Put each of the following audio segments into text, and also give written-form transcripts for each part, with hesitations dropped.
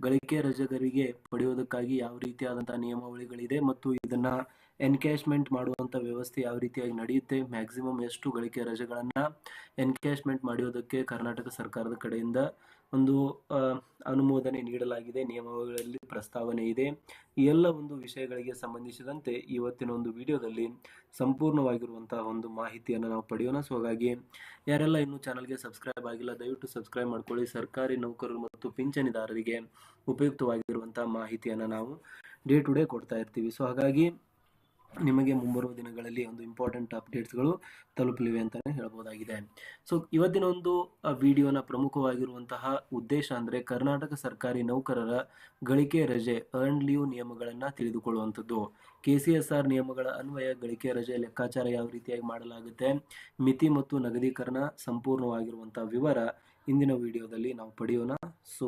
ಗಳಿಕೆ ರಜೆಗರಿಗೆ ಪಡೆಯುವುದಕ್ಕಾಗಿ ಯಾವ ರೀತಿಯಾದಂತಹ ನಿಯಮಾವಳಿಗಳಿದೆ ಮತ್ತು ಇದನ್ನ ಎನ್ಕ್ಯಾಶ್ಮೆಂಟ್ ಮಾಡುವಂತ ವ್ಯವಸ್ಥೆ ಯಾವ ರೀತಿಯಾಗಿ ನಡೆಯುತ್ತೆ, ಮ್ಯಾಕ್ಸಿಮಮ್ ಎಷ್ಟು ಗಳಿಕೆ ರಜೆಗಳನ್ನ ಎನ್ಕ್ಯಾಶ್ಮೆಂಟ್ ಮಾಡುವುದಕ್ಕೆ ಕರ್ನಾಟಕ ಸರ್ಕಾರದ ಕಡೆಯಿಂದ ಒಂದು ಅನುಮೋದನೆ ನೀಡಲಾಗಿದೆ, ನಿಯಮಾವಳಿಗಳಲ್ಲಿ ಪ್ರಸ್ತಾವನೆ ಇದೆ. ಈ ಎಲ್ಲ ಒಂದು ವಿಷಯಗಳಿಗೆ ಸಂಬಂಧಿಸಿದಂತೆ ಇವತ್ತಿನ ಒಂದು ವಿಡಿಯೋದಲ್ಲಿ ಸಂಪೂರ್ಣವಾಗಿರುವಂತಹ ಒಂದು ಮಾಹಿತಿಯನ್ನು ನಾವು ಪಡೆಯೋಣ. ಸೊ ಹಾಗಾಗಿ ಯಾರೆಲ್ಲ ಇನ್ನೂ ಚಾನಲ್ಗೆ ಸಬ್ಸ್ಕ್ರೈಬ್ ಆಗಿಲ್ಲ ದಯವಿಟ್ಟು ಸಬ್ಸ್ಕ್ರೈಬ್ ಮಾಡ್ಕೊಳ್ಳಿ. ಸರ್ಕಾರಿ ನೌಕರರು ಮತ್ತು ಪಿಂಚಣಿದಾರರಿಗೆ ಉಪಯುಕ್ತವಾಗಿರುವಂತಹ ಮಾಹಿತಿಯನ್ನು ನಾವು ಡೇ ಟು ಡೇ ಕೊಡ್ತಾ ಇರ್ತೀವಿ. ಸೊ ಹಾಗಾಗಿ ನಿಮಗೆ ಮುಂಬರುವ ದಿನಗಳಲ್ಲಿ ಒಂದು ಇಂಪಾರ್ಟೆಂಟ್ ಅಪ್ಡೇಟ್ಸ್ಗಳು ತಲುಪಲಿವೆ ಅಂತಾನೆ ಹೇಳ್ಬೋದಾಗಿದೆ. ಸೊ ಇವತ್ತಿನ ಒಂದು ವಿಡಿಯೋನ ಪ್ರಮುಖವಾಗಿರುವಂತಹ ಉದ್ದೇಶ ಅಂದ್ರೆ ಕರ್ನಾಟಕ ಸರ್ಕಾರಿ ನೌಕರರ ಗಳಿಕೆ ರಜೆ ಅರ್ನ್ ಲೀವ್ ನಿಯಮಗಳನ್ನ ತಿಳಿದುಕೊಳ್ಳುವಂಥದ್ದು. KCSR ನಿಯಮಗಳ ಅನ್ವಯ ಗಳಿಕೆ ರಜೆ ಲೆಕ್ಕಾಚಾರ ಯಾವ ರೀತಿಯಾಗಿ ಮಾಡಲಾಗುತ್ತೆ, ಮಿತಿ ಮತ್ತು ನಗದೀಕರಣ ಸಂಪೂರ್ಣವಾಗಿರುವಂತಹ ವಿವರ ಇಂದಿನ ವಿಡಿಯೋದಲ್ಲಿ ನಾವು ಪಡೆಯೋಣ. ಸೊ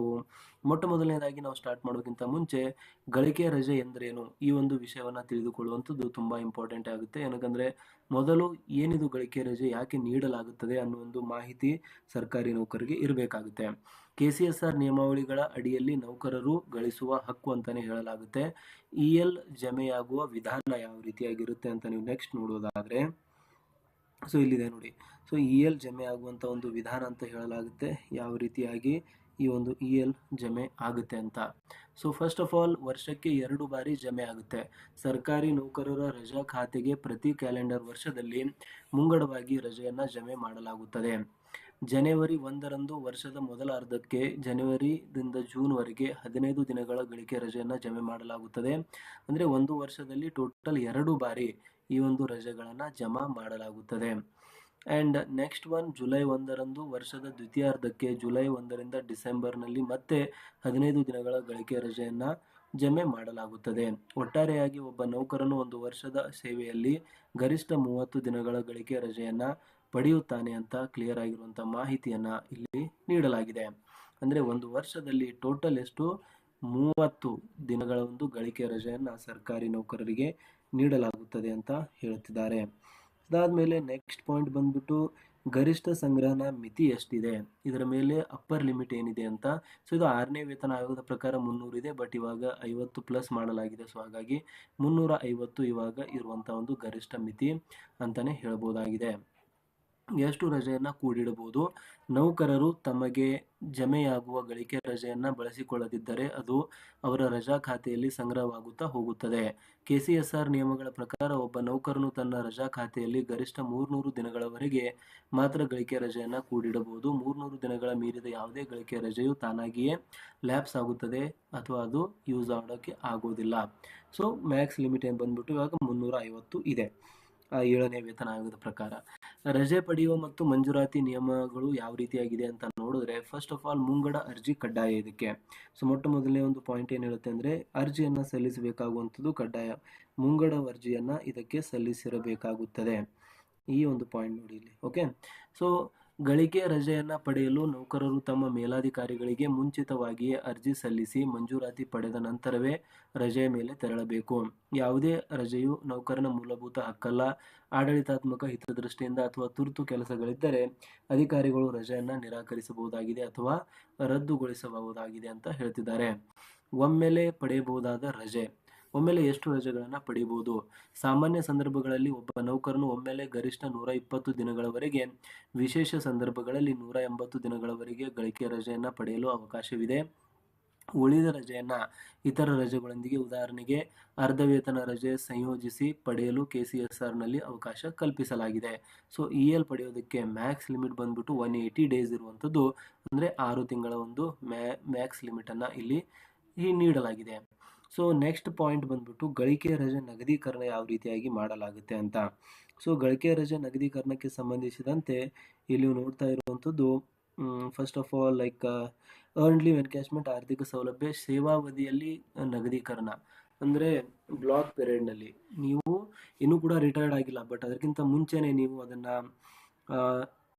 ಮೊಟ್ಟ ಮೊದಲನೇದಾಗಿ ನಾವು ಸ್ಟಾರ್ಟ್ ಮಾಡೋಕ್ಕಿಂತ ಮುಂಚೆ ಗಳಿಕೆ ರಜೆ ಎಂದರೇನು ಈ ಒಂದು ವಿಷಯವನ್ನ ತಿಳಿದುಕೊಳ್ಳುವಂಥದ್ದು ತುಂಬಾ ಇಂಪಾರ್ಟೆಂಟ್ ಆಗುತ್ತೆ. ಏನಕಂದ್ರೆ ಮೊದಲು ಏನಿದು ಗಳಿಕೆ ರಜೆ, ಯಾಕೆ ನೀಡಲಾಗುತ್ತದೆ ಅನ್ನೋ ಒಂದು ಮಾಹಿತಿ ಸರ್ಕಾರಿ ನೌಕರರಿಗೆ ಇರಬೇಕಾಗುತ್ತೆ. KCSR ನಿಯಮಾವಳಿಗಳ ಅಡಿಯಲ್ಲಿ ನೌಕರರು ಗಳಿಸುವ ಹಕ್ಕು ಅಂತಾನೆ ಹೇಳಲಾಗುತ್ತೆ. EL ಜಮೆಯಾಗುವ ವಿಧಾನ ಯಾವ ರೀತಿಯಾಗಿರುತ್ತೆ ಅಂತ ನೀವು ನೆಕ್ಸ್ಟ್ ನೋಡೋದಾದ್ರೆ ಸೊ ಇಲ್ಲಿದೆ ನೋಡಿ. ಸೊ EL ಜಮೆ ಆಗುವಂತ ಒಂದು ವಿಧಾನ ಅಂತ ಹೇಳಲಾಗುತ್ತೆ, ಯಾವ ರೀತಿಯಾಗಿ ಈ ಒಂದು EL ಜಮೆ ಆಗುತ್ತೆ ಅಂತ. ಸೊ ಫಸ್ಟ್ ಆಫ್ ಆಲ್ ವರ್ಷಕ್ಕೆ 2 ಬಾರಿ ಜಮೆ ಆಗುತ್ತೆ. ಸರ್ಕಾರಿ ನೌಕರರ ರಜಾ ಖಾತೆಗೆ ಪ್ರತಿ ಕ್ಯಾಲೆಂಡರ್ ವರ್ಷದಲ್ಲಿ ಮುಂಗಡವಾಗಿ ರಜೆಯನ್ನ ಜಮೆ ಮಾಡಲಾಗುತ್ತದೆ. ಜನವರಿ 1ರಂದು ವರ್ಷದ ಮೊದಲ ಅರ್ಧಕ್ಕೆ ಜನವರಿದಿಂದ ಜೂನ್ ವರೆಗೆ 15 ದಿನಗಳ ಗಳಿಕೆ ರಜೆಯನ್ನ ಜಮೆ ಮಾಡಲಾಗುತ್ತದೆ. ಅಂದ್ರೆ ಒಂದು ವರ್ಷದಲ್ಲಿ ಟೋಟಲ್ 2 ಬಾರಿ ಈ ಒಂದು ರಜೆಗಳನ್ನ ಜಮಾ ಮಾಡಲಾಗುತ್ತದೆ. ಅಂಡ್ ನೆಕ್ಸ್ಟ್ ಒನ್ ಜುಲೈ 1ರಂದು ವರ್ಷದ ದ್ವಿತೀಯಾರ್ಧಕ್ಕೆ ಜುಲೈ 1ರಿಂದ ಡಿಸೆಂಬರ್ನಲ್ಲಿ ಮತ್ತೆ 15 ದಿನಗಳ ಗಳಿಕೆ ರಜೆಯನ್ನ ಜಮೆ ಮಾಡಲಾಗುತ್ತದೆ. ಒಟ್ಟಾರೆಯಾಗಿ ಒಬ್ಬ ನೌಕರನು ಒಂದು ವರ್ಷದ ಸೇವೆಯಲ್ಲಿ ಗರಿಷ್ಠ 30 ದಿನಗಳ ಗಳಿಕೆ ರಜೆಯನ್ನ ಪಡೆಯುತ್ತಾನೆ ಅಂತ ಕ್ಲಿಯರ್ ಆಗಿರುವಂತಹ ಮಾಹಿತಿಯನ್ನ ಇಲ್ಲಿ ನೀಡಲಾಗಿದೆ. ಅಂದ್ರೆ ಒಂದು ವರ್ಷದಲ್ಲಿ ಟೋಟಲ್ ಎಷ್ಟು 30 ದಿನಗಳ ಒಂದು ಗಳಿಕೆ ರಜೆಯನ್ನ ಸರ್ಕಾರಿ ನೌಕರರಿಗೆ ನೀಡಲಾಗುತ್ತದೆ ಅಂತ ಹೇಳ್ತಿದ್ದಾರೆ. ಅದಾದ್ಮೇಲೆ ನೆಕ್ಸ್ಟ್ ಪಾಯಿಂಟ್ ಬಂದ್ಬಿಟ್ಟು ಗರಿಷ್ಠ ಸಂಗ್ರಹಣ ಮಿತಿ ಎಷ್ಟಿದೆ, ಇದರ ಮೇಲೆ ಅಪ್ಪರ್ ಲಿಮಿಟ್ ಏನಿದೆ ಅಂತ. ಸೊ ಇದು 6ನೇ ವೇತನ ಆಯೋಗದ ಪ್ರಕಾರ 300 ಇದೆ, ಬಟ್ ಇವಾಗ 50 ಪ್ಲಸ್ ಮಾಡಲಾಗಿದೆ. ಸೊ ಹಾಗಾಗಿ 350 ಇವಾಗ ಇರುವಂತಹ ಒಂದು ಗರಿಷ್ಠ ಮಿತಿ ಅಂತಾನೆ ಹೇಳ್ಬೋದಾಗಿದೆ. ಎಷ್ಟು ರಜೆಯನ್ನ ಕೂಡಿಡಬಹುದು, ನೌಕರರು ತಮಗೆ ಜಮೆಯಾಗುವ ಗಳಿಕೆ ರಜೆಯನ್ನ ಬಳಸಿಕೊಳ್ಳದಿದ್ದರೆ ಅದು ಅವರ ರಜಾ ಖಾತೆಯಲ್ಲಿ ಸಂಗ್ರಹವಾಗುತ್ತಾ ಹೋಗುತ್ತದೆ. KCSR ನಿಯಮಗಳ ಪ್ರಕಾರ ಒಬ್ಬ ನೌಕರನು ತನ್ನ ರಜಾ ಖಾತೆಯಲ್ಲಿ ಗರಿಷ್ಠ 300 ದಿನಗಳವರೆಗೆ ಮಾತ್ರ ಗಳಿಕೆ ರಜೆಯನ್ನ ಕೂಡಿಡಬಹುದು. 300 ದಿನಗಳ ಮೀರಿದ ಯಾವುದೇ ಗಳಿಕೆ ರಜೆಯು ತಾನಾಗಿಯೇ ಲ್ಯಾಪ್ಸ್ ಆಗುತ್ತದೆ ಅಥವಾ ಅದು ಯೂಸ್ ಮಾಡೋಕ್ಕೆ ಆಗೋದಿಲ್ಲ. ಸೊ ಮ್ಯಾಕ್ಸ್ ಲಿಮಿಟ್ ಏನ್ ಬಂದ್ಬಿಟ್ಟು ಇವಾಗ 350 ಇದೆ 7ನೇ ವೇತನ ಆಯೋಗದ ಪ್ರಕಾರ. ರಜೆ ಪಡೆಯುವ ಮತ್ತು ಮಂಜೂರಾತಿ ನಿಯಮಗಳು ಯಾವ ರೀತಿಯಾಗಿದೆ ಅಂತ ನೋಡಿದ್ರೆ ಫಸ್ಟ್ ಆಫ್ ಆಲ್ ಮುಂಗಡ ಅರ್ಜಿ ಕಡ್ಡಾಯ ಇದಕ್ಕೆ. ಸೊ ಮೊಟ್ಟ ಮೊದಲನೇ ಒಂದು ಪಾಯಿಂಟ್ ಏನ್ ಹೇಳುತ್ತೆ ಅಂದ್ರೆ ಅರ್ಜಿಯನ್ನ ಸಲ್ಲಿಸಬೇಕಾಗುವಂಥದ್ದು ಕಡ್ಡಾಯ, ಮುಂಗಡ ಅರ್ಜಿಯನ್ನ ಇದಕ್ಕೆ ಸಲ್ಲಿಸಿರಬೇಕಾಗುತ್ತದೆ. ಈ ಒಂದು ಪಾಯಿಂಟ್ ನೋಡಿ ಇಲ್ಲಿ. ಓಕೆ, ಸೊ ಗಳಿಕೆ ರಜೆಯನ್ನ ಪಡೆಯಲು ನೌಕರರು ತಮ್ಮ ಮೇಲಾಧಿಕಾರಿಗಳಿಗೆ ಮುಂಚಿತವಾಗಿಯೇ ಅರ್ಜಿ ಸಲ್ಲಿಸಿ ಮಂಜೂರಾತಿ ಪಡೆದ ನಂತರವೇ ರಜೆಯ ಮೇಲೆ ತೆರಳಬೇಕು. ಯಾವುದೇ ರಜೆಯು ನೌಕರನ ಮೂಲಭೂತ ಹಕ್ಕಲ್ಲ. ಆಡಳಿತಾತ್ಮಕ ಹಿತದೃಷ್ಟಿಯಿಂದ ಅಥವಾ ತುರ್ತು ಕೆಲಸಗಳಿದ್ದರೆ ಅಧಿಕಾರಿಗಳು ರಜೆಯನ್ನ ನಿರಾಕರಿಸಬಹುದಾಗಿದೆ ಅಥವಾ ರದ್ದುಗೊಳಿಸಬಹುದಾಗಿದೆ ಅಂತ ಹೇಳ್ತಿದ್ದಾರೆ. ಒಮ್ಮೆಲೆ ಪಡೆಯಬಹುದಾದ ರಜೆ, ಒಮ್ಮೆಲೆ ಎಷ್ಟು ರಜೆಗಳನ್ನ ಪಡೆಯಬಹುದು. ಸಾಮಾನ್ಯ ಸಂದರ್ಭಗಳಲ್ಲಿ ಒಬ್ಬ ನೌಕರನು ಒಮ್ಮೆಲೆ ಗರಿಷ್ಠ 120 ದಿನಗಳವರೆಗೆ, ವಿಶೇಷ ಸಂದರ್ಭಗಳಲ್ಲಿ 180 ದಿನಗಳವರೆಗೆ ಗಳಿಕೆ ರಜೆಯನ್ನ ಪಡೆಯಲು ಅವಕಾಶವಿದೆ. ಉಳಿದ ರಜೆಯನ್ನ ಇತರ ರಜೆಗಳೊಂದಿಗೆ ಉದಾಹರಣೆಗೆ ಅರ್ಧ ವೇತನ ರಜೆ ಸಂಯೋಜಿಸಿ ಪಡೆಯಲು KCSR ನಲ್ಲಿ ಅವಕಾಶ ಕಲ್ಪಿಸಲಾಗಿದೆ. ಸೊ EL ಪಡೆಯೋದಕ್ಕೆ ಮ್ಯಾಕ್ಸ್ ಲಿಮಿಟ್ ಬಂದ್ಬಿಟ್ಟು 180 ಡೇಸ್ ಇರುವಂತದ್ದು, ಅಂದ್ರೆ 6 ತಿಂಗಳ ಒಂದು ಮ್ಯಾಕ್ಸ್ ಲಿಮಿಟ್ ಅನ್ನ ಇಲ್ಲಿ ನೀಡಲಾಗಿದೆ. ಸೊ ನೆಕ್ಸ್ಟ್ ಪಾಯಿಂಟ್ ಬಂದ್ಬಿಟ್ಟು ಗಳಿಕೆ ರಜೆ ನಗದೀಕರಣ ಯಾವ ರೀತಿಯಾಗಿ ಮಾಡಲಾಗುತ್ತೆ ಅಂತ. ಸೊ ಗಳಿಕೆ ರಜೆ ನಗದೀಕರಣಕ್ಕೆ ಸಂಬಂಧಿಸಿದಂತೆ ಇಲ್ಲಿ ನೋಡ್ತಾ ಇರುವಂತದ್ದು first of all like earn leave encashment ಆರ್ಥಿಕ ಸೌಲಭ್ಯ ಸೇವಾವಧಿಯಲ್ಲಿ ನಗದೀಕರಣ ಅಂದ್ರೆ ಬ್ಲಾಕ್ ಪೀರಿಯಡ್ ನಲ್ಲಿ ನೀವು ಇನ್ನೂ ಕೂಡ ರಿಟೈರ್ಡ್ ಆಗಿಲ್ಲ, ಬಟ್ ಅದಕ್ಕಿಂತ ಮುಂಚೆನೆ ನೀವು ಅದನ್ನ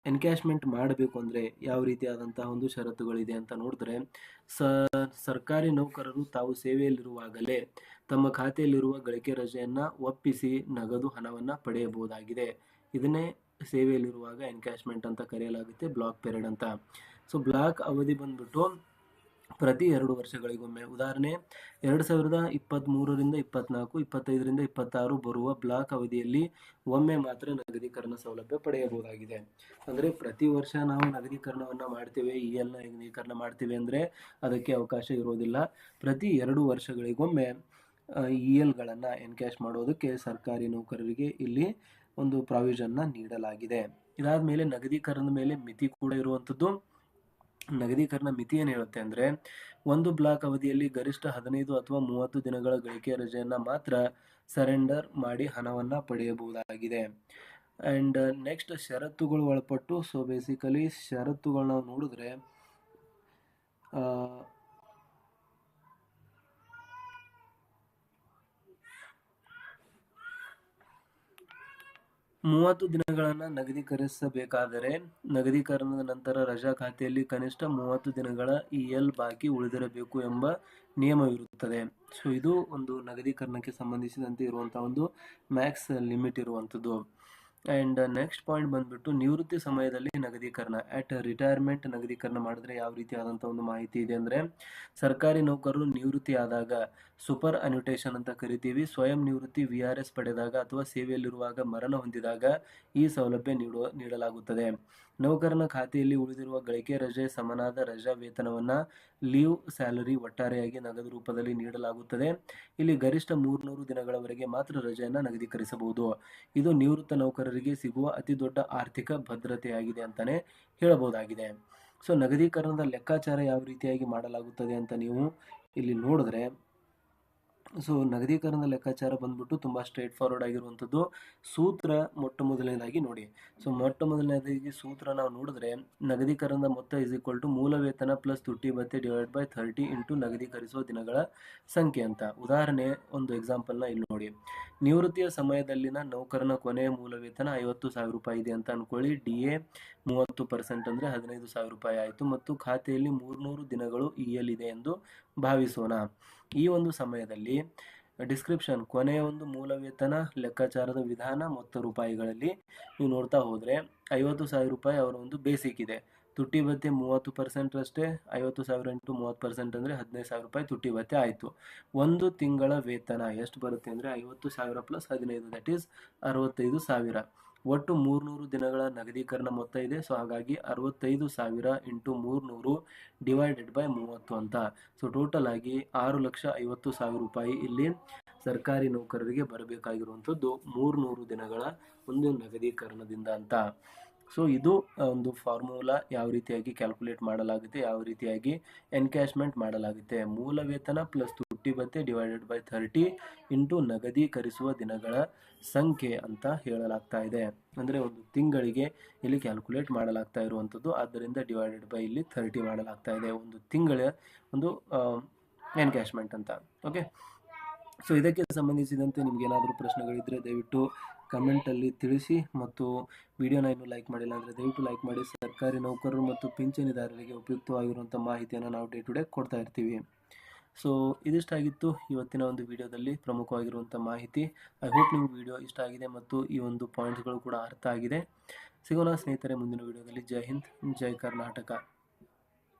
ಎನ್ಕ್ಯಾಶ್ಮೆಂಟ್ ಮಾಡಬೇಕು ಅಂದ್ರೆ ಯಾವ ರೀತಿಯಾದಂತಹ ಒಂದು ಷರತ್ತುಗಳಿದೆ ಅಂತ ನೋಡಿದ್ರೆ ಸರ್ಕಾರಿ ನೌಕರರು ತಾವು ಸೇವೆಯಲ್ಲಿರುವಾಗಲೇ ತಮ್ಮ ಖಾತೆಯಲ್ಲಿರುವ ಗಳಿಕೆ ರಜೆಯನ್ನ ಒಪ್ಪಿಸಿ ನಗದು ಹಣವನ್ನ ಪಡೆಯಬಹುದಾಗಿದೆ. ಇದನ್ನೇ ಸೇವೆಯಲ್ಲಿರುವಾಗ ಎನ್ಕ್ಯಾಶ್ಮೆಂಟ್ ಅಂತ ಕರೆಯಲಾಗುತ್ತೆ, ಬ್ಲಾಕ್ ಪೀರಿಯಡ್ ಅಂತ. ಸೊ ಬ್ಲಾಕ್ ಅವಧಿ ಬಂದ್ಬಿಟ್ಟು ಪ್ರತಿ 2 ವರ್ಷಗಳಿಗೊಮ್ಮೆ. ಉದಾಹರಣೆ 2023ರಿಂದ 24, 25ರಿಂದ 26 ಬರುವ ಬ್ಲಾಕ್ ಅವಧಿಯಲ್ಲಿ ಒಮ್ಮೆ ಮಾತ್ರ ನಗದೀಕರಣ ಸೌಲಭ್ಯ ಪಡೆಯಬಹುದಾಗಿದೆ. ಅಂದರೆ ಪ್ರತಿ ವರ್ಷ ನಾವು ನಗದೀಕರಣವನ್ನು ಮಾಡ್ತೇವೆ, EL ನ ನಗದೀಕರಣ ಮಾಡ್ತೇವೆ ಅಂದರೆ ಅದಕ್ಕೆ ಅವಕಾಶ ಇರೋದಿಲ್ಲ. ಪ್ರತಿ 2 ವರ್ಷಗಳಿಗೊಮ್ಮೆ ELಗಳನ್ನು ಎನ್ಕ್ಯಾಶ್ ಮಾಡೋದಕ್ಕೆ ಸರ್ಕಾರಿ ನೌಕರರಿಗೆ ಇಲ್ಲಿ ಒಂದು ಪ್ರಾವಿಷನ್ನ ನೀಡಲಾಗಿದೆ. ಇದಾದ ಮೇಲೆ ನಗದೀಕರಣದ ಮೇಲೆ ಮಿತಿ ಕೂಡ ಇರುವಂಥದ್ದು. ನಗದೀಕರಣ ಮಿತಿ ಏನು ಹೇಳುತ್ತೆ ಅಂದರೆ, ಒಂದು ಬ್ಲಾಕ್ ಅವಧಿಯಲ್ಲಿ ಗರಿಷ್ಠ 15 ಅಥವಾ 30 ದಿನಗಳ ಗಳಿಕೆಯ ರಜೆಯನ್ನು ಮಾತ್ರ ಸರೆಂಡರ್ ಮಾಡಿ ಹಣವನ್ನು ಪಡೆಯಬಹುದಾಗಿದೆ. ಆ್ಯಂಡ್ ನೆಕ್ಸ್ಟ್ ಷರತ್ತುಗಳು ಒಳಪಟ್ಟು. ಸೊ ಬೇಸಿಕಲಿ ಷರತ್ತುಗಳು ನಾವು ನೋಡಿದ್ರೆ 30 ದಿನಗಳನ್ನು ನಗದೀಕರಿಸಬೇಕಾದರೆ ನಗದೀಕರಣದ ನಂತರ ರಜಾ ಖಾತೆಯಲ್ಲಿ ಕನಿಷ್ಠ 30 ದಿನಗಳ EL ಬಾಕಿ ಉಳಿದಿರಬೇಕು ಎಂಬ ನಿಯಮವಿರುತ್ತದೆ. ಸೊ ಇದು ಒಂದು ನಗದೀಕರಣಕ್ಕೆ ಸಂಬಂಧಿಸಿದಂತೆ ಇರುವಂತಹ ಒಂದು ಮ್ಯಾಕ್ಸ್ ಲಿಮಿಟ್ ಇರುವಂಥದ್ದು. ಆ್ಯಂಡ್ ನೆಕ್ಸ್ಟ್ ಪಾಯಿಂಟ್ ಬಂದ್ಬಿಟ್ಟು ನಿವೃತ್ತಿ ಸಮಯದಲ್ಲಿ ನಗದೀಕರಣ. ಅಟ್ ರಿಟೈರ್ಮೆಂಟ್ ನಗದೀಕರಣ ಮಾಡಿದ್ರೆ ಯಾವ ರೀತಿ ಆದಂಥ ಒಂದು ಮಾಹಿತಿ ಇದೆ ಅಂದರೆ, ಸರ್ಕಾರಿ ನೌಕರರು ನಿವೃತ್ತಿ ಆದಾಗ ಸೂಪರ್ ಅನ್ಯುಟೇಷನ್ ಅಂತ ಕರಿತೀವಿ. ಸ್ವಯಂ ನಿವೃತ್ತಿ VRS ಪಡೆದಾಗ ಅಥವಾ ಸೇವೆಯಲ್ಲಿರುವಾಗ ಮರಣ ಹೊಂದಿದಾಗ ಈ ಸೌಲಭ್ಯ ನೀಡಲಾಗುತ್ತದೆ. ನೌಕರನ ಖಾತೆಯಲ್ಲಿ ಉಳಿದಿರುವ ಗಳಿಕೆ ರಜೆ ಸಮನಾದ ರಜಾ ವೇತನವನ್ನು ಲೀವ್ ಸ್ಯಾಲರಿ ಒಟ್ಟಾರೆಯಾಗಿ ನಗದು ರೂಪದಲ್ಲಿ ನೀಡಲಾಗುತ್ತದೆ. ಇಲ್ಲಿ ಗರಿಷ್ಠ 300 ದಿನಗಳವರೆಗೆ ಮಾತ್ರ ರಜೆಯನ್ನು ನಗದೀಕರಿಸಬಹುದು. ಇದು ನಿವೃತ್ತ ನೌಕರರಿಗೆ ಸಿಗುವ ಅತಿ ದೊಡ್ಡ ಆರ್ಥಿಕ ಭದ್ರತೆಯಾಗಿದೆ ಅಂತಾನೆ ಹೇಳಬಹುದಾಗಿದೆ. ಸೊ ನಗದೀಕರಣದ ಲೆಕ್ಕಾಚಾರ ಯಾವ ರೀತಿಯಾಗಿ ಮಾಡಲಾಗುತ್ತದೆ ಅಂತ ನೀವು ಇಲ್ಲಿ ನೋಡಿದ್ರೆ, ಸೊ ನಗದೀಕರಣದ ಲೆಕ್ಕಾಚಾರ ಬಂದ್ಬಿಟ್ಟು ತುಂಬ ಸ್ಟ್ರೇಟ್ ಫಾರ್ವರ್ಡ್ ಆಗಿರುವಂಥದ್ದು. ಸೂತ್ರ ಮೊಟ್ಟ ಮೊದಲನೇದಾಗಿ ನೋಡಿ. ಸೊ ಮೊಟ್ಟ ಮೊದಲನೇದಾಗಿ ಸೂತ್ರ ನಾವು ನೋಡಿದ್ರೆ, ನಗದೀಕರಣದ ಮೊತ್ತ = ಮೂಲ ವೇತನ ಪ್ಲಸ್ ತುಟ್ಟಿ ಭತ್ಯೆ / 30 ಇಂಟು ನಗದೀಕರಿಸುವ ದಿನಗಳ ಸಂಖ್ಯೆ ಅಂತ. ಉದಾಹರಣೆ ಒಂದು ಎಕ್ಸಾಂಪಲ್ನ ಇಲ್ಲಿ ನೋಡಿ. ನಿವೃತ್ತಿಯ ಸಮಯದಲ್ಲಿನ ನೌಕರನ ಕೊನೆಯ ಮೂಲ ವೇತನ 50,000 ರೂಪಾಯಿ ಇದೆ ಅಂತ ಅನ್ಕೊಳ್ಳಿ. DA 30% ಅಂದರೆ 15,000 ರೂಪಾಯಿ ಆಯಿತು ಮತ್ತು ಖಾತೆಯಲ್ಲಿ 300 ದಿನಗಳು EL ಇದೆ ಎಂದು ಭಾವಿಸೋಣ. ಈ ಒಂದು ಸಮಯದಲ್ಲಿ ಡಿಸ್ಕ್ರಿಪ್ಷನ್ ಕೊನೆಯ ಒಂದು ಮೂಲ ವೇತನ ಲೆಕ್ಕಾಚಾರದ ವಿಧಾನ ಮೊತ್ತ ರೂಪಾಯಿಗಳಲ್ಲಿ ನೀವು ನೋಡ್ತಾ ಹೋದರೆ 50,000 ರೂಪಾಯಿ ಅವರ ಒಂದು ಬೇಸಿಕ್ ಇದೆ. ತುಟ್ಟಿ ಭತ್ಯೆ 30% ಅಷ್ಟೇ. 50,000 ಇಂಟು 30% ಅಂದರೆ 15,000 ರೂಪಾಯಿ ತುಟ್ಟಿ ಭತ್ಯೆ ಆಯಿತು. ಒಂದು ತಿಂಗಳ ವೇತನ ಎಷ್ಟು ಬರುತ್ತೆ ಅಂದರೆ 50,000 ಪ್ಲಸ್ 15 ದಟ್ ಈಸ್ 65,000. ಒಟ್ಟು 300 ದಿನಗಳ ನಗದೀಕರಣ ಮೊತ್ತ ಇದೆ. ಸೊ ಹಾಗಾಗಿ 65,000 ಇಂಟು 300 ಡಿವೈಡೆಡ್ ಬೈ 30 ಅಂತ. ಸೊ ಟೋಟಲ್ ಆಗಿ 6,50,000 ರೂಪಾಯಿ ಇಲ್ಲಿ ಸರ್ಕಾರಿ ನೌಕರರಿಗೆ ಬರಬೇಕಾಗಿರುವಂಥದ್ದು 300 ದಿನಗಳ ಒಂದು ನಗದೀಕರಣದಿಂದ ಅಂತ. ಸೊ ಇದು ಒಂದು ಫಾರ್ಮುಲಾ ಯಾವ ರೀತಿಯಾಗಿ ಕ್ಯಾಲ್ಕುಲೇಟ್ ಮಾಡಲಾಗುತ್ತೆ, ಯಾವ ರೀತಿಯಾಗಿ ಎನ್ಕ್ಯಾಶ್ಮೆಂಟ್ ಮಾಡಲಾಗುತ್ತೆ. ಮೂಲ ವೇತನ ಪ್ಲಸ್ ತುಟ್ಟಿ ಭತ್ಯೆ ಡಿವೈಡೆಡ್ ಬೈ 30 ಇಂಟು ನಗದೀಕರಿಸುವ ದಿನಗಳ ಸಂಖ್ಯೆ ಅಂತ ಹೇಳಲಾಗ್ತಾ ಇದೆ. ಅಂದರೆ ಒಂದು ತಿಂಗಳಿಗೆ ಇಲ್ಲಿ ಕ್ಯಾಲ್ಕುಲೇಟ್ ಮಾಡಲಾಗ್ತಾ ಇರುವಂಥದ್ದು. ಆದ್ದರಿಂದ ಡಿವೈಡೆಡ್ ಬೈ ಇಲ್ಲಿ 30 ಮಾಡಲಾಗ್ತಾ ಇದೆ. ಒಂದು ತಿಂಗಳ ಒಂದು ಎನ್ಕ್ಯಾಶ್ಮೆಂಟ್ ಅಂತ. ಓಕೆ, ಸೊ ಇದಕ್ಕೆ ಸಂಬಂಧಿಸಿದಂತೆ ನಿಮ್ಗೇನಾದರೂ ಪ್ರಶ್ನೆಗಳಿದ್ದರೆ ದಯವಿಟ್ಟು ಕಮೆಂಟಲ್ಲಿ ತಿಳಿಸಿ. ಮತ್ತು ವಿಡಿಯೋನ ಇನ್ನೂ ಲೈಕ್ ಮಾಡಿಲ್ಲ ಅಂದರೆ ದಯವಿಟ್ಟು ಲೈಕ್ ಮಾಡಿ. ಸರ್ಕಾರಿ ನೌಕರರು ಮತ್ತು ಪಿಂಚಣಿದಾರರಿಗೆ ಉಪಯುಕ್ತವಾಗಿರುವಂಥ ಮಾಹಿತಿಯನ್ನು ನಾವು ಡೇ ಟು ಡೇ ಕೊಡ್ತಾ ಇರ್ತೀವಿ. ಸೊ ಇದಿಷ್ಟಾಗಿತ್ತು ಇವತ್ತಿನ ಒಂದು ವಿಡಿಯೋದಲ್ಲಿ ಪ್ರಮುಖವಾಗಿರುವಂಥ ಮಾಹಿತಿ. ಐ ಹೋಪ್ ನಿಮ್ಗೆ ವಿಡಿಯೋ ಇಷ್ಟ ಆಗಿದೆ ಮತ್ತು ಈ ಒಂದು ಪಾಯಿಂಟ್ಸ್ಗಳು ಕೂಡ ಅರ್ಥ ಆಗಿದೆ. ಸಿಗೋಣ ಸ್ನೇಹಿತರೆ ಮುಂದಿನ ವಿಡಿಯೋದಲ್ಲಿ. ಜೈ ಹಿಂದ್, ಜೈ ಕರ್ನಾಟಕ.